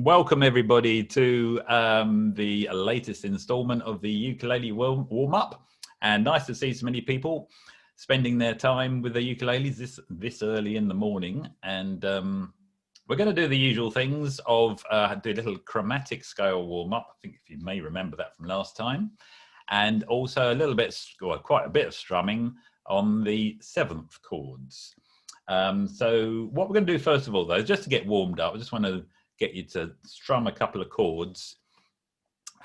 Welcome everybody to the latest installment of the Ukulele Warm Up, and nice to see so many people spending their time with the ukuleles this early in the morning. And we're going to do the usual things of do a little chromatic scale warm up. I think if you may remember that from last time, and also a little bit, or quite a bit of strumming on the seventh chords. So what we're going to do first of all, though, just to get warmed up, I just want to get you to strum a couple of chords,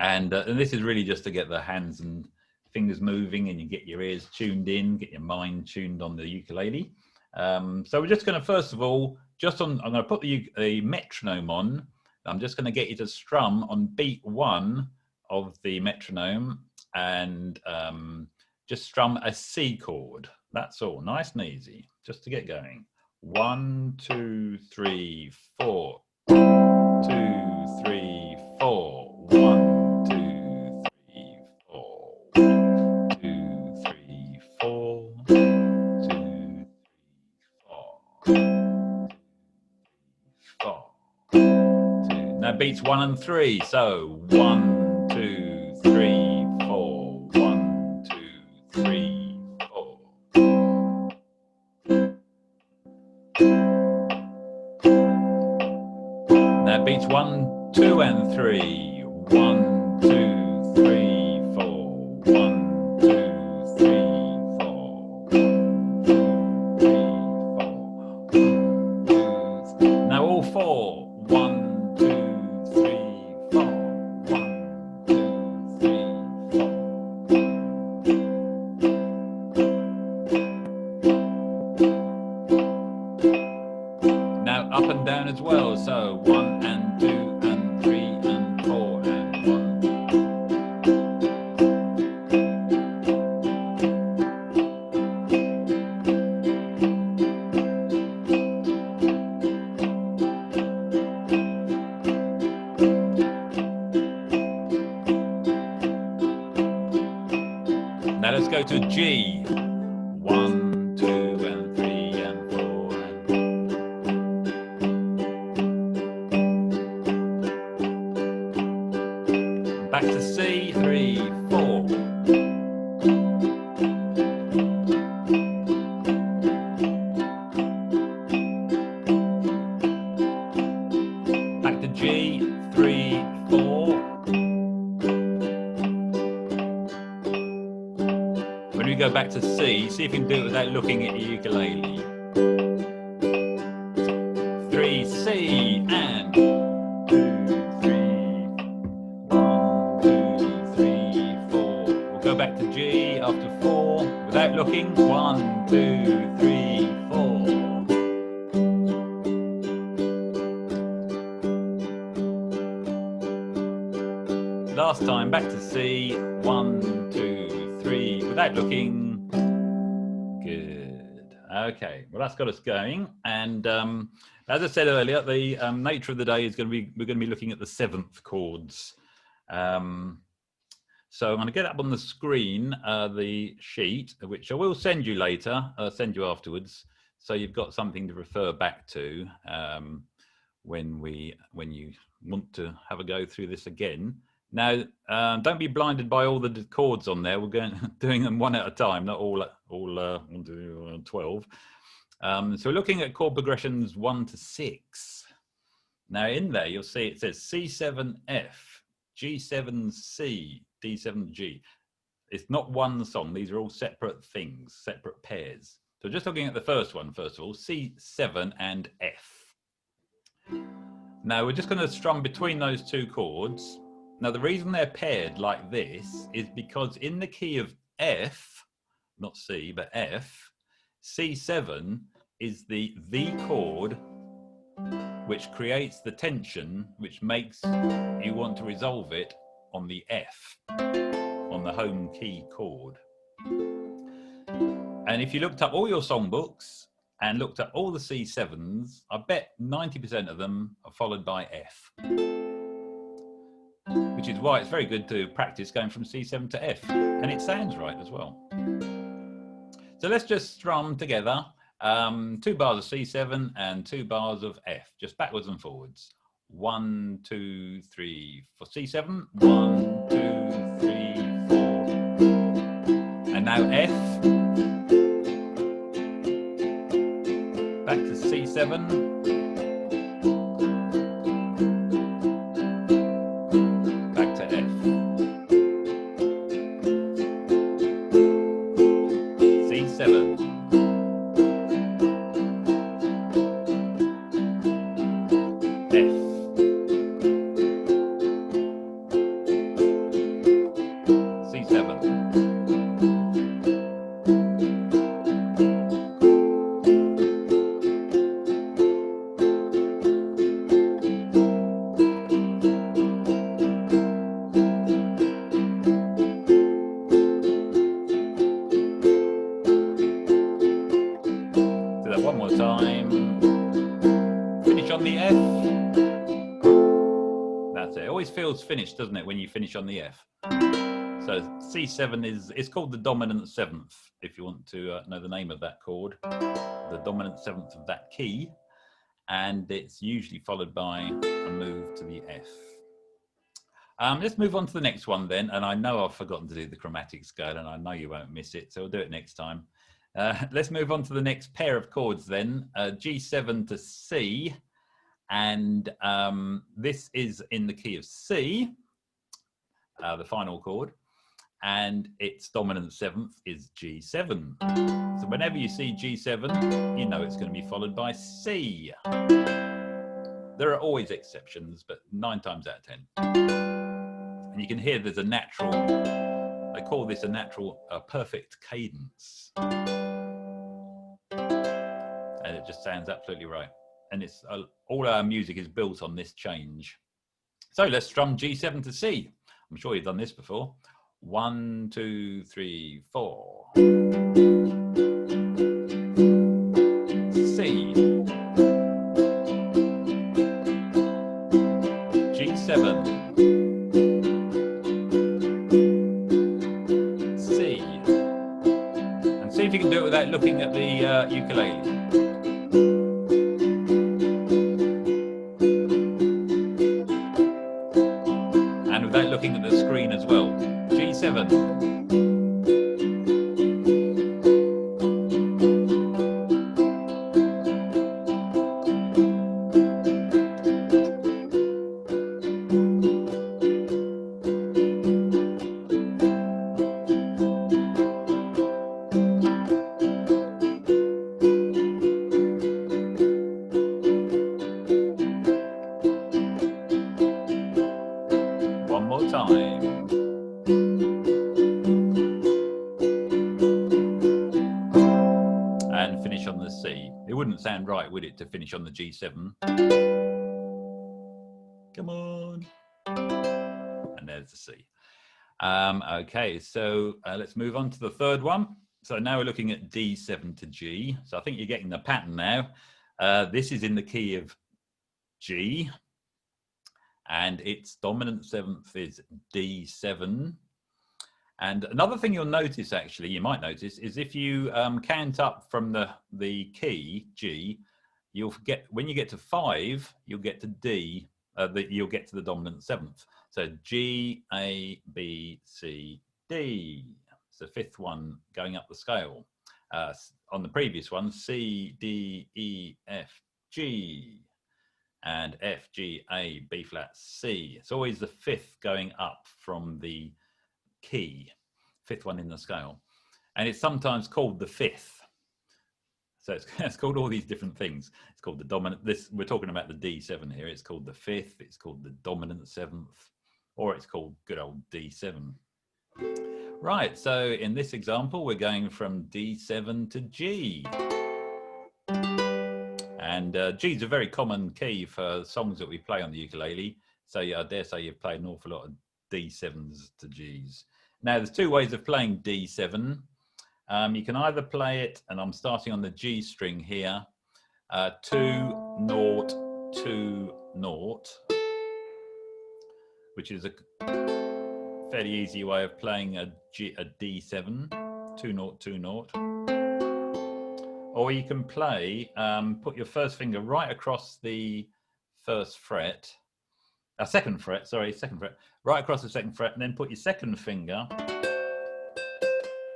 and this is really just to get the hands and fingers moving, and you get your ears tuned in, get your mind tuned on the ukulele. So we're just going to first of all, I'm going to put the metronome on. I'm just going to get you to strum on beat 1 of the metronome, and just strum a C chord. That's all, nice and easy, just to get going. 1, 2, 3, 4. 2, 3, 4. 1, 2, 3, 4. 2, 3, 4. 2, 3, 4. 4. 2. Now beats 1 and 3. So 1, 2, 3, 4. 1, 2, 3, 4. Now beats 1, 2, and 3. 1, 2, 3, 4. 1, 2, 3, 4. 1, 2, 3, 4. Now all 4. 1, 2, 3, 4. 1, 2, 3, 4. Now up and down as well. So 1 and 2 and 3 and 4 and 1. Now let's go to G. 1, 2 and 3 and 4 and back to C, 3, 4. Back to G, 3, 4. When we go back to C, see if you can do it without looking at your ukulele. 3, C, and 2, 3. 1, 2, 3, 4. We'll go back to G after 4 without looking. 1, 2, 3, 4. Last time, back to C. 1, 2, 3, without looking. Good. Okay, well that's got us going. And as I said earlier, the nature of the day is we're going to be looking at the seventh chords. So I'm going to get up on the screen the sheet, which I will send you later, send you afterwards, so you've got something to refer back to when you want to have a go through this again. Now, don't be blinded by all the chords on there. We're doing them one at a time, not all 12. So we're looking at chord progressions 1 to 6. Now in there, you'll see it says C7F, G7C, D7G. It's not one song. These are all separate things, separate pairs. So just looking at the first one, first of all, C7 and F. Now we're just going to strum between those two chords. Now the reason they're paired like this is because in the key of F, not C, but F, C7 is the chord which creates the tension which makes you want to resolve it on the F, on the home key chord. And if you looked up all your songbooks and looked up all the C7s, I bet 90% of them are followed by F. Which is why it's very good to practice going from C7 to F, and it sounds right as well. So let's just strum together 2 bars of C7 and 2 bars of F, just backwards and forwards. 1, 2, 3, 4. C7. 1, 2, 3, 4. And now F. Back to C7. Back to F. C7. One more time. Finish on the F. That's it. It always feels finished, doesn't it, when you finish on the F? So C7 is called the dominant seventh, if you want to know the name of that chord. The dominant seventh of that key. And it's usually followed by a move to the F. Let's move on to the next one then. And I know I've forgotten to do the chromatic scale, and I know you won't miss it, so we'll do it next time. Let's move on to the next pair of chords then, G7 to C, and this is in the key of C, the final chord, and its dominant seventh is G7. So whenever you see G7, you know it's going to be followed by C. There are always exceptions, but 9 times out of 10. And you can hear there's a natural, they call this a natural perfect cadence. And it just sounds absolutely right. And it's all our music is built on this change. So let's strum G7 to C. I'm sure you've done this before. 1, 2, 3, 4. C. G7. C. And see if you can do it without looking at the ukulele. And without looking at the screen as well. G7. One more time. And finish on the C. It wouldn't sound right, would it, to finish on the G7? Come on. And there's the C. Okay, so let's move on to the third one. So now we're looking at D7 to G. So I think you're getting the pattern now. This is in the key of G. And its dominant seventh is D7. And another thing you'll notice, actually, you might notice, is if you count up from the key G, you'll get, when you get to 5, you'll get to D, you'll get to the dominant seventh. So G, A, B, C, D. It's the fifth one going up the scale. On the previous one, C, D, E, F, G. And F, G, A, B flat, C. It's always the fifth going up from the key, fifth one in the scale. And it's sometimes called the fifth. So it's called all these different things. It's called the dominant, we're talking about the D7 here. It's called the fifth, it's called the dominant seventh, or it's called good old D7. Right, so in this example, we're going from D7 to G. And G is a very common key for songs that we play on the ukulele. So yeah, I dare say you've played an awful lot of D7s to Gs. Now, there's 2 ways of playing D7. You can either play it, and I'm starting on the G string here, 2, 0, 2, 0, which is a fairly easy way of playing a D7, 2, 0, 2, 0. Or you can play, put your first finger right across the first fret, second fret, right across the second fret, and then put your second finger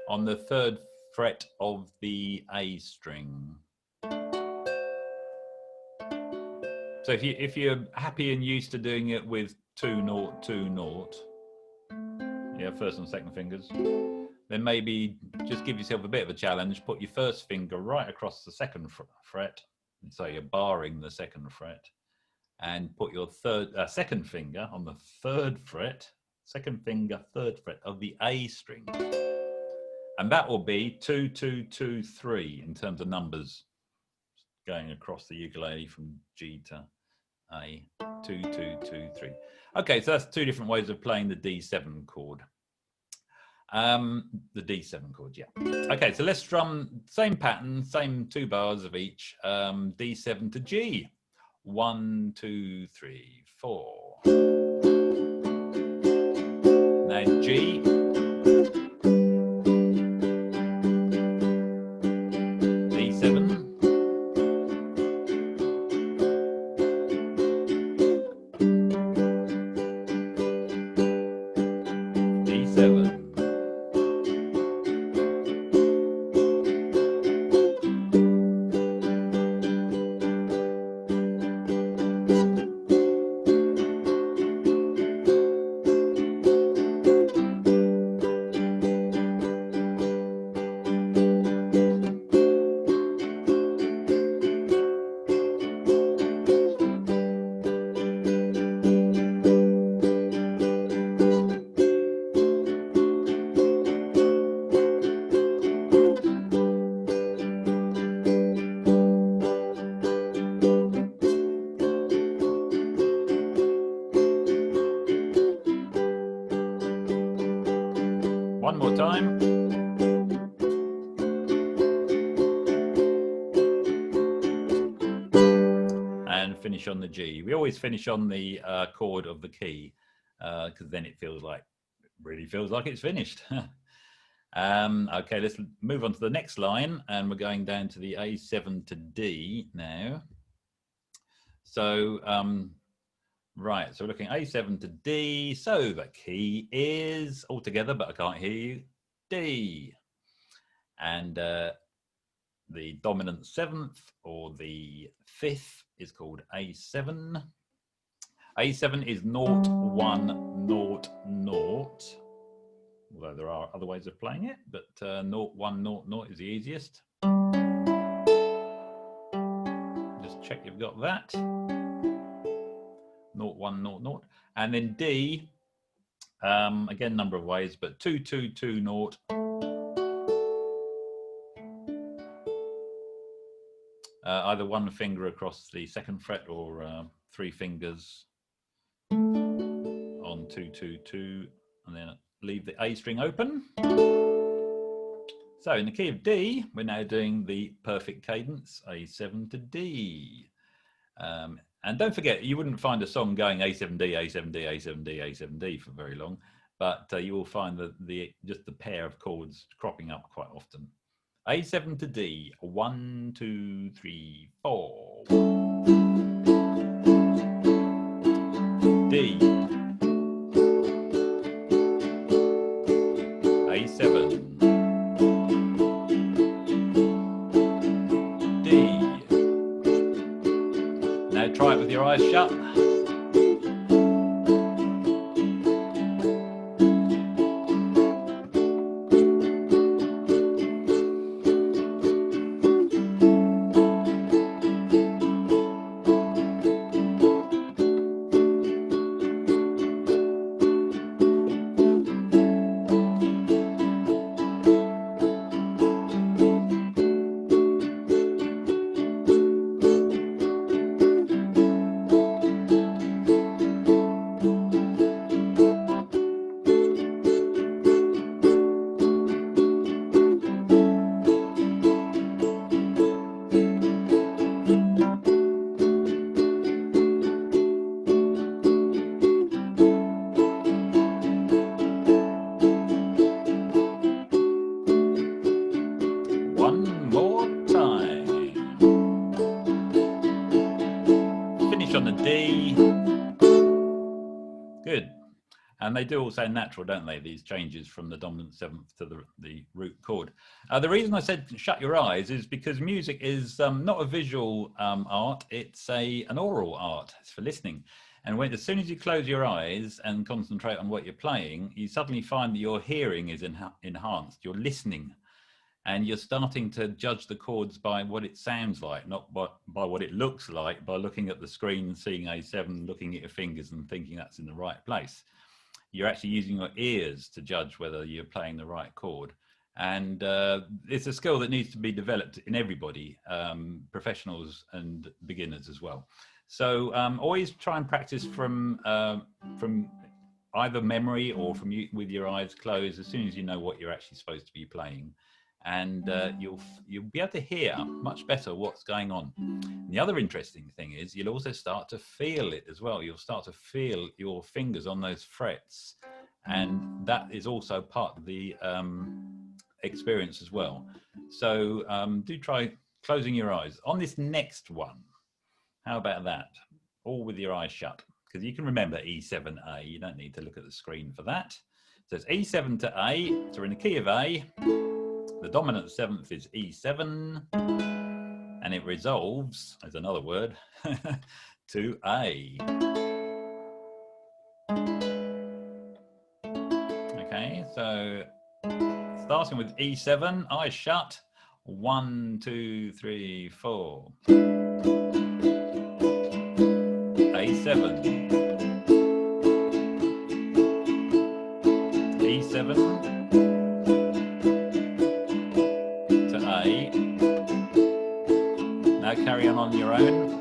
on the third fret of the A string. So if you're happy and used to doing it with 2 0 2 0, yeah, first and second fingers, then maybe just give yourself a bit of a challenge. Put your first finger right across the second fret, so you're barring the second fret, and put your second finger on the third fret, second finger, third fret of the A string. And that will be 2 2 2 3 in terms of numbers, going across the ukulele from G to A. 2 2 2 3. Okay, so that's 2 different ways of playing the D7 chord. The D7 chord, yeah. Okay, so let's strum same pattern, same 2 bars of each. D7 to G. 1 2 3 4. Now G. D7. D7. One more time. And finish on the G. We always finish on the chord of the key, because then it really feels like it's finished. Okay, let's move on to the next line, and we're going down to the A7 to D now. So, right, so we're looking A7 to D. So the key is all together, but I can't hear you, D. And the dominant 7th or the 5th is called A7. A7 is 0 1 0 0. Although there are other ways of playing it, but 0 1 0 0 is the easiest. Just check you've got that. 0 1 0 0. And then D, again, number of ways, but 2 2 2 0. Either one finger across the second fret or 3 fingers on 2 2 2, and then leave the A string open. So in the key of D, we're now doing the perfect cadence, A7 to D. And don't forget, you wouldn't find a song going A7D, A7D, A7D, A7D for very long, but you will find just the pair of chords cropping up quite often. A7 to D, 1 2 3 4. D. A7. D. Now try it with your eyes shut. Good. And they do all sound natural, don't they? These changes from the dominant seventh to the root chord. The reason I said shut your eyes is because music is not a visual art, it's an oral art. It's for listening. And as soon as you close your eyes and concentrate on what you're playing, you suddenly find that your hearing is enhanced. You're listening. And you're starting to judge the chords by what it sounds like, not by what it looks like, by looking at the screen, seeing A7, looking at your fingers and thinking that's in the right place. You're actually using your ears to judge whether you're playing the right chord. And it's a skill that needs to be developed in everybody, professionals and beginners as well. So always try and practice from either memory or from with your eyes closed as soon as you know what you're actually supposed to be playing. And you'll be able to hear much better what's going on. And the other interesting thing is you'll also start to feel it as well. You'll start to feel your fingers on those frets, and that is also part of the experience as well. So do try closing your eyes on this next one. How about that? All with your eyes shut, because you can remember E7A. You don't need to look at the screen for that. So it's E7 to A. So we're in the key of A. The dominant seventh is E7, and it resolves, as another word, to A. Okay, so starting with E7, eyes shut. 1, 2, 3, 4. A7. E7. Now carry on your own.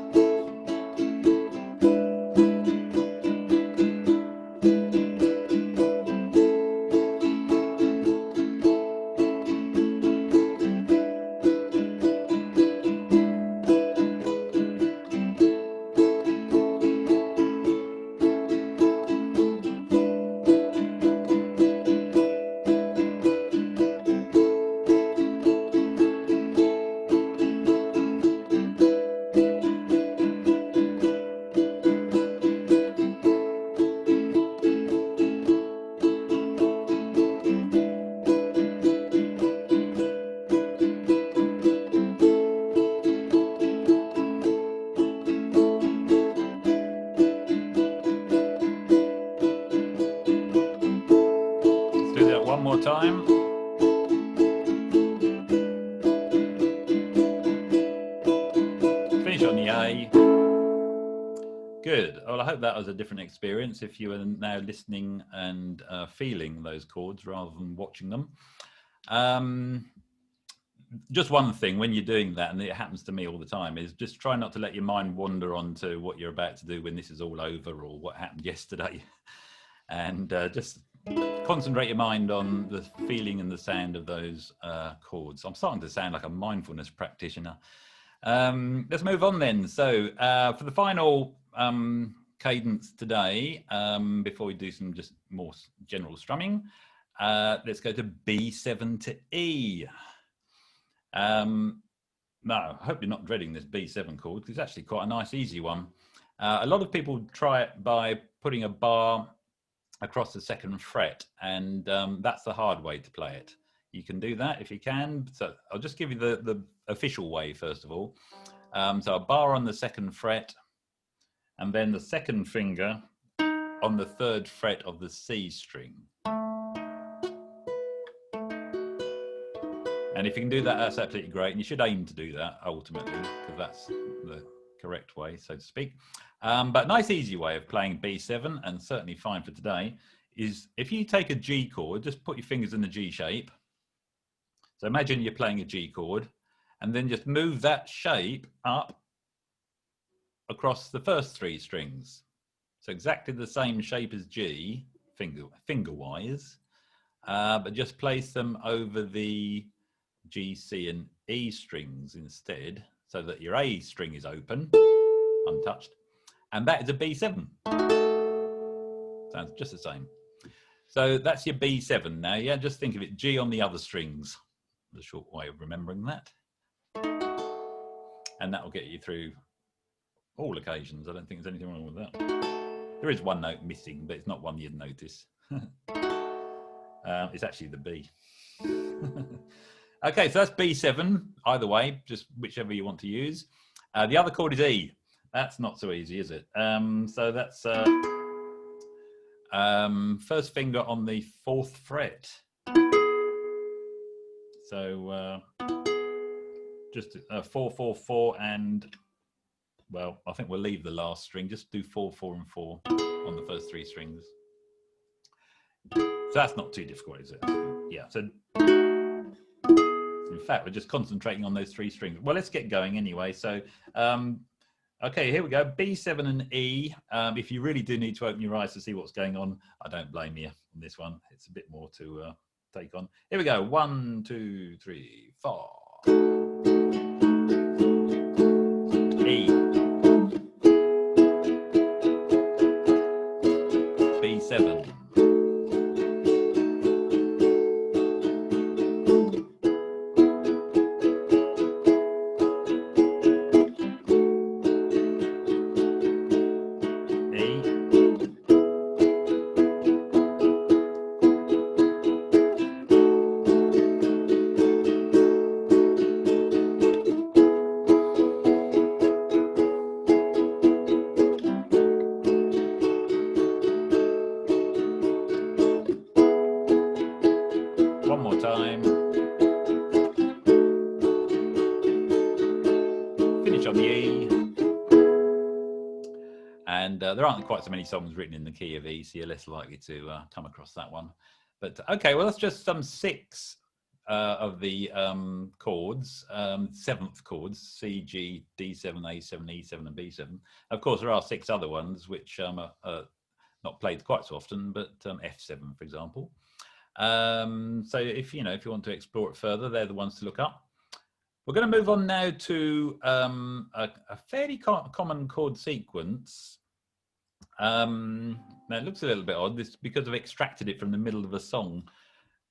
One more time. Finish on the A. Good. Well, I hope that was a different experience if you are now listening and feeling those chords rather than watching them. Just one thing when you're doing that, and it happens to me all the time, is just try not to let your mind wander onto what you're about to do when this is all over or what happened yesterday. And just concentrate your mind on the feeling and the sound of those chords. I'm starting to sound like a mindfulness practitioner. Let's move on then. So for the final cadence today, before we do some just more general strumming, let's go to B7 to E. No, I hope you're not dreading this B7 chord, because it's actually quite a nice, easy one. A lot of people try it by putting a bar across the second fret, and that's the hard way to play it. You can do that if you can. So I'll just give you the official way first of all. So a bar on the second fret, and then the second finger on the third fret of the C string. And if you can do that, that's absolutely great. And you should aim to do that ultimately, because that's the correct way, so to speak. But nice, easy way of playing B7, and certainly fine for today, is if you take a G chord, just put your fingers in the G shape. So imagine you're playing a G chord, and then just move that shape up across the first three strings. So exactly the same shape as G, finger-wise, but just place them over the G, C, and E strings instead, so that your A string is open, untouched, and that is a B7. Sounds just the same. So that's your B7 now, yeah? Just think of it, G on the other strings, the short way of remembering that. And that will get you through all occasions. I don't think there's anything wrong with that. There is one note missing, but it's not one you'd notice. It's actually the B. Okay, so that's B7, either way, just whichever you want to use. The other chord is E. That's not so easy, is it? So that's first finger on the 4th fret. So just 4, 4, 4, and, well, I think we'll leave the last string. Just do 4, 4, and 4 on the first 3 strings. So that's not too difficult, is it? Yeah, so in fact, we're just concentrating on those 3 strings. Well, let's get going anyway. So, okay, here we go. B7 and E. If you really do need to open your eyes to see what's going on, I don't blame you on this one. It's a bit more to take on. Here we go. 1, 2, 3, 4. E. B7. One more time. Finish on the E. And there aren't quite so many songs written in the key of E, so you're less likely to come across that one. But okay, well, that's just some 6 of the chords, 7th chords, C, G, D7, A7, E7, and B7. Of course, there are 6 other ones which are not played quite so often, but F7, for example. So if you want to explore it further, they're the ones to look up. We're going to move on now to a fairly common chord sequence. Now it looks a little bit odd. This because I've extracted it from the middle of a song.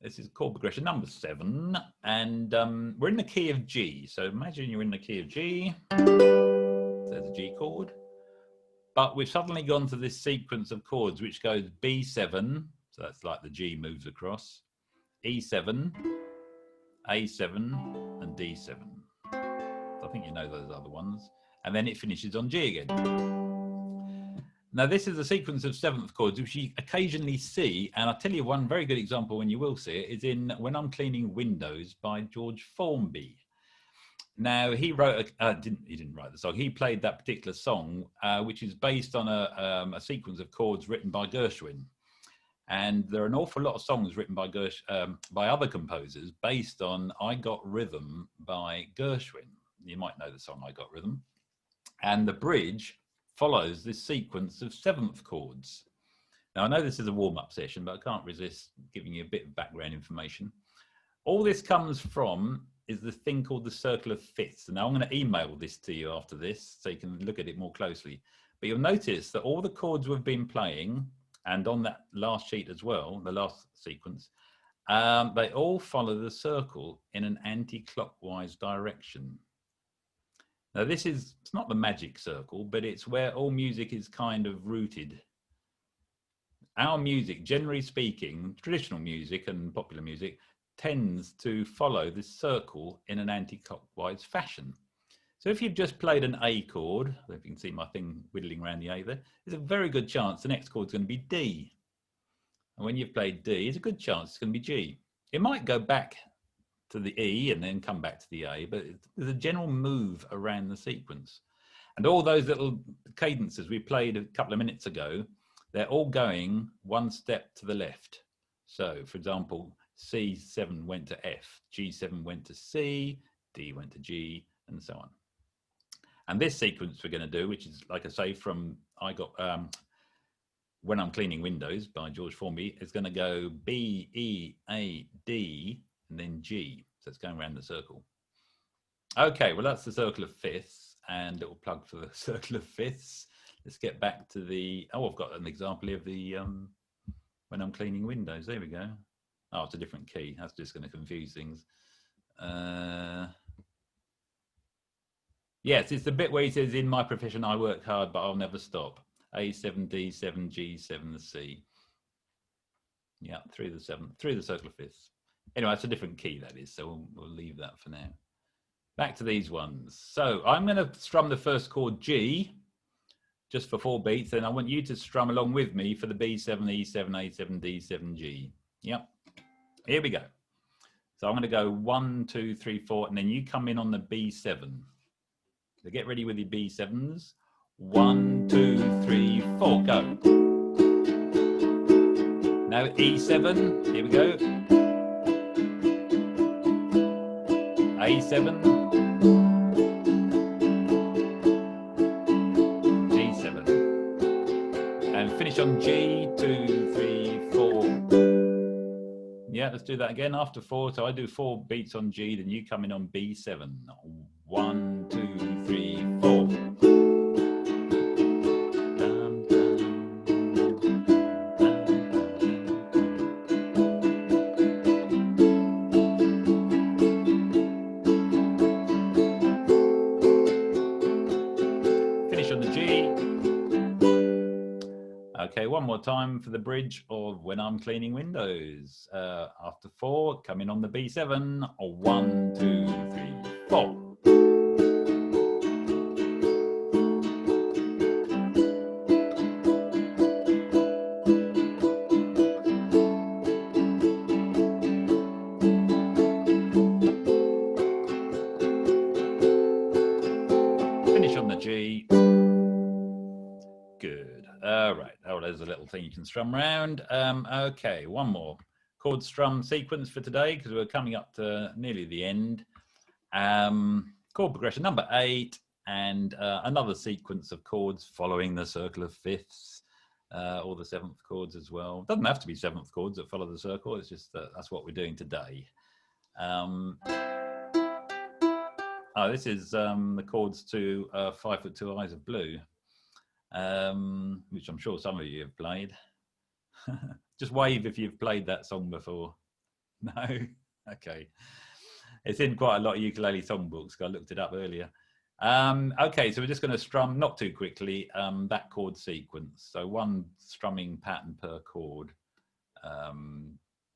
This is chord progression number 7, and we're in the key of G. So imagine you're in the key of G. There's a G chord, but we've suddenly gone to this sequence of chords which goes B7. So that's like the G moves across, E7, A7, and D7. So I think you know those other ones. And then it finishes on G again. Now this is a sequence of 7th chords which you occasionally see, and I'll tell you one very good example when you will see it is in When I'm Cleaning Windows by George Formby. Now he wrote, he didn't write the song, he played that particular song which is based on a sequence of chords written by Gershwin. And there are an awful lot of songs written by by other composers based on I Got Rhythm by Gershwin. You might know the song I Got Rhythm. And the bridge follows this sequence of 7th chords. Now, I know this is a warm-up session, but I can't resist giving you a bit of background information. All this comes from is the thing called the circle of fifths. And now I'm going to email this to you after this so you can look at it more closely. But you'll notice that all the chords we've been playing, and on that last sheet as well, the last sequence, they all follow the circle in an anti-clockwise direction. Now it's not the magic circle, but it's where all music is kind of rooted. Our music, generally speaking, traditional music and popular music, tends to follow this circle in an anti-clockwise fashion. So if you've just played an A chord, I don't know if you can see my thing whittling around the A there, there's a very good chance the next chord's going to be D. And when you've played D, there's a good chance it's going to be G. It might go back to the E and then come back to the A, but there's a general move around the sequence. And all those little cadences we played a couple of minutes ago, they're all going one step to the left. So, for example, C7 went to F, G7 went to C, D went to G, and so on. And this sequence we're going to do, which is, like I say, from When I'm Cleaning Windows by George Formby, is going to go B, E, A, D, and then G. So it's going around the circle. Okay, well, that's the circle of fifths, and little plug for the circle of fifths. Let's get back to the, I've got an example of the When I'm Cleaning Windows. There we go. Oh, it's a different key. That's just going to confuse things. Yes, it's the bit where he says, in my profession, I work hard, but I'll never stop. A7, D7, G7, C. Yeah, through the seventh, through the circle of fifths. Anyway, it's a different key, that is, so we'll leave that for now. Back to these ones. So I'm going to strum the first chord G, just for 4 beats, and I want you to strum along with me for the B7, E7, A7, D7, G. Yep. Here we go. So I'm going to go 1, 2, 3, 4, and then you come in on the B7. So get ready with your B7s. 1, 2, 3, 4, go. Now E7, here we go. A7, G7, and finish on G, 2, 3, 4. Yeah, let's do that again after 4. So I do 4 beats on G, then you come in on B7. 1, 2, 3, 4. Finish on the G. Okay, one more time for the bridge of When I'm Cleaning Windows. After 4, come in on the B7. 1, 2, 3, 4. Finish on the G. Good. All right. Oh, there's a little thing you can strum around. Okay, one more chord strum sequence for today because we're coming up to nearly the end. Chord progression number 8 and another sequence of chords following the circle of fifths or the 7th chords as well. Doesn't have to be 7th chords that follow the circle. It's just that's what we're doing today. This is the chords to 5 Foot 2 Eyes of Blue. Which I'm sure some of you have played. Just wave if you've played that song before. No? Okay. It's in quite a lot of ukulele songbooks. I looked it up earlier. Okay, so we're just going to strum, not too quickly, that chord sequence. So one strumming pattern per chord,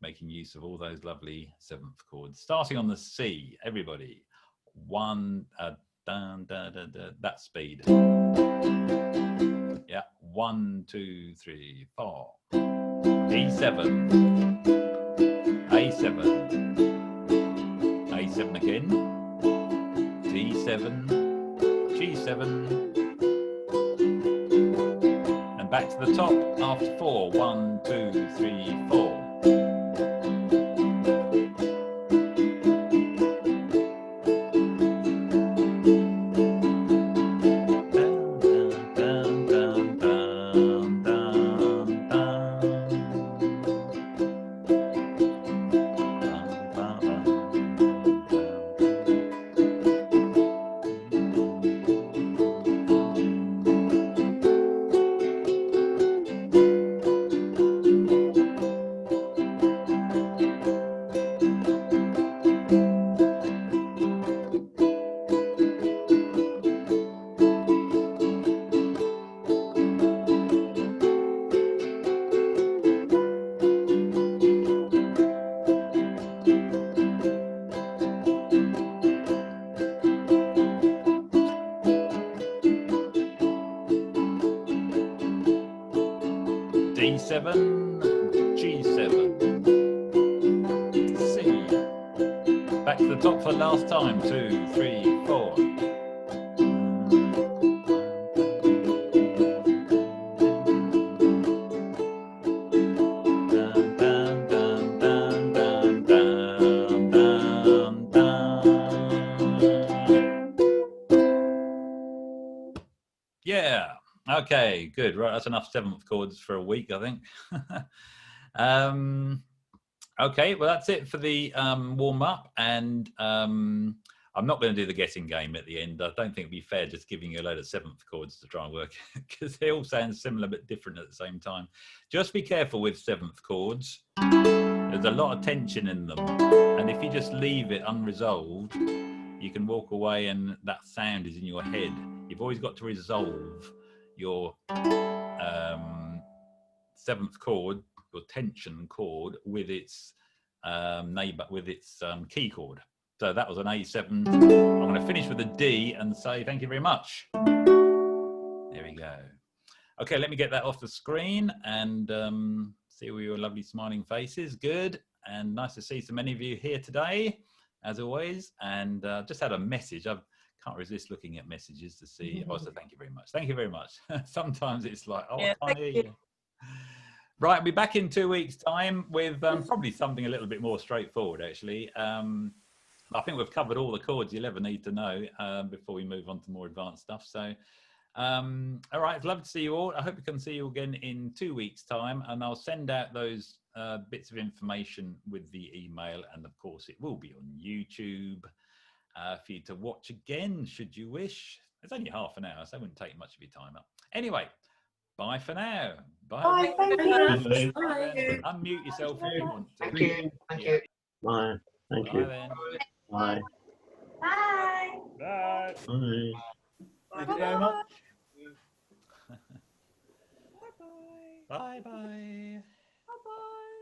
making use of all those lovely 7th chords. Starting on the C, everybody. 1, dun, dun, dun, dun, that speed. Yeah, 1, 2, 3, 4. E7, A7, A7 again, D7, G7, and back to the top after 4. 1, 2, 3, 4. D7, G7, C. Back to the top for last time. 2, 3, 4. Yeah. Okay, good. Right, that's enough 7th chords for a week, I think. Okay, well, that's it for the warm-up. And I'm not going to do the guessing game at the end. I don't think it'd be fair just giving you a load of 7th chords to try and work because they all sound similar but different at the same time. Just be careful with 7th chords. There's a lot of tension in them. And if you just leave it unresolved, you can walk away and that sound is in your head. You've always got to resolve your 7th chord, your tension chord, with its neighbour, with its key chord. So that was an A7. I'm going to finish with a D and say thank you very much. There we go. Okay, let me get that off the screen and see all your lovely smiling faces. Good. And nice to see so many of you here today, as always. And just had a message. I can't resist looking at messages to see. Also, thank you very much. Thank you very much. Sometimes it's like, oh, yeah, I can't hear you. Right, we'll be back in 2 weeks' time with probably something a little bit more straightforward, actually. I think we've covered all the chords you'll ever need to know before we move on to more advanced stuff. So, all right, it's lovely to see you all. I hope we can see you again in 2 weeks' time, and I'll send out those bits of information with the email, and of course it will be on YouTube for you to watch again, should you wish. It's only half an hour, so it wouldn't take much of your time up. Anyway, bye for now. Bye. Bye. Thank you. Bye. Unmute yourself if you want to. Thank you. Thank you. Bye. Thank Bye you. then. Bye. Bye. Bye. Bye. Thank you very much. Bye bye.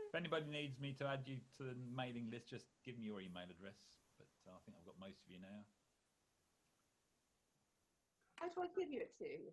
If anybody needs me to add you to the mailing list, just give me your email address. But I think I've got most of you now. How do I give you it to?